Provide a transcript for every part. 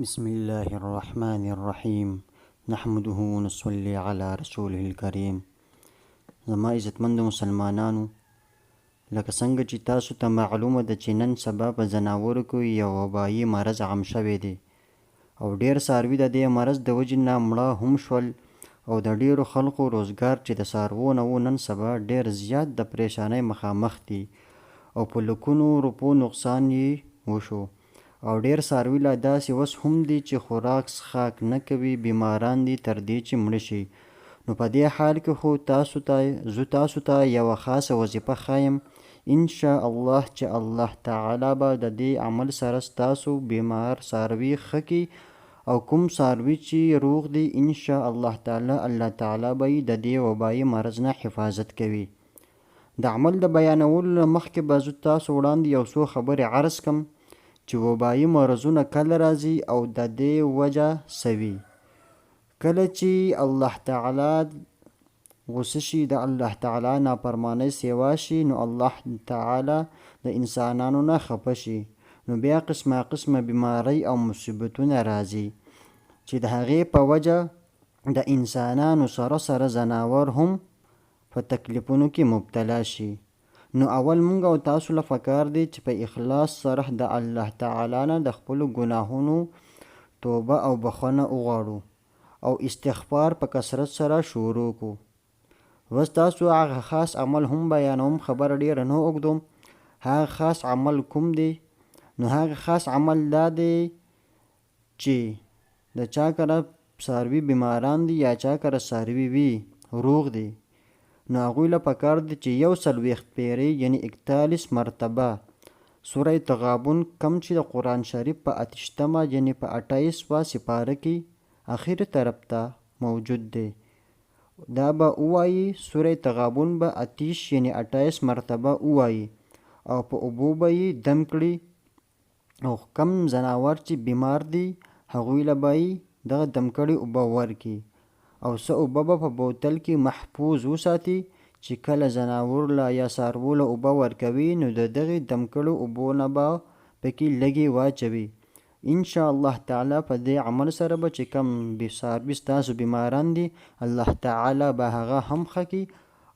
بسم الله الرحمن الرحیم نحمده ونصلي علی رسوله الکریم. زما عزتمندو مسلمانانو، لکه څنګه چې تاسو ته معلومه ده چې نن سبا په ځناورو کې یو وبایي مرض عام شوی دی او ډیر څاروي د دې مرض د وجې نه مړه هم شول او د ډیرو خلکو روزګار چې د څاروو نه و نن سبا ډیر زیات د پریشانۍ مخامخ دي او په لکونو روپو نقصان یې وشو او ډیر څاروي لا داسې وس هم دي چې خوراک څښاک نه کوي، بیماران دي تر دې چې مړه شي. نو په دې حال کې خو زه تاسو ته یوه خاصه وظیفه ښایم، ان شاء الله چې الله تعالی به د دې عمل سره ستاسو بیمار څاروي ښه کړي او کوم څاروي چې روغ دي ان شاء الله تعالی به یې د دې وبایي مرض نه حفاظت کوي. د عمل د بیانولو مخکې به زه تاسو وړاندې یو څو خبرې عرض کړم چې وبایي مرضونه کله راځي او د دې وجه څه وي. کله چې الله تعالی غصه شي، د الله تعالی نافرمانۍ سیوا شي، نو الله تعالی د انسانانو نه خفه شي، نو بیا قسمه بیماری او مصیبتونه راځي چې د هغې په وجه د انسانانو سره ځناور هم په تکلیفونو کې مبتلا شي. نو اول مونږ او تاسو له پکار دی چې په اخلاص سره د الله تعالی نه د خپلو ګناهونو توبه او بخښنه وغواړو او استغفار په کثرت سره شروع کړو. بس تاسو هغه خاص عمل هم بیانوم، خبره ډیره نه اوږدوم. هغه خاص عمل کوم دی؟ نو هغه خاص عمل دا دی چې د چا کره څاروي بیماران دي یا چا کره څاروي وي روغ دي، نو هغوی له پکار دی چې 40 پیرې یعنی 41 مرتبه سوره تغابن کم چې د قرآن شریف په 28 یعنی په 28 سپاره کې اخر طرف ته موجود دی، دا به ووایي. سوره تغابن به 28 یعنی 28 مرتبه ووایي او په اوبو به یې دم کړي او کم ځناور چې بیمار دي هغوی له به یې دغه دم کړي اوبه ورکړي او څه اوبه به په بوتل کې محفوظ وساتي چې کله ځناور له یا څاروو له اوبه ورکوي نو د دغې دم کړو اوبو نه به پکې لږې واچوي. ان شاء الله تعالی په دې عمل سره به چې کم څاروي ستاسو بیماران دي الله تعالی به هغه هم ښه کړي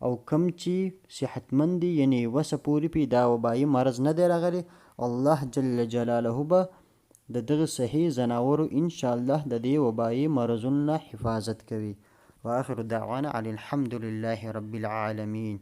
او کم چې صحتمند دي یعنی وسه پورې پې دا وبایي مرض نه دی راغلی، الله جل جلاله به د دغه صحیح ځناورو ان شاء الله د دې وبایي مرضونو نه حفاظت کوي. واخر دعوانا ان الحمد لله رب العالمین.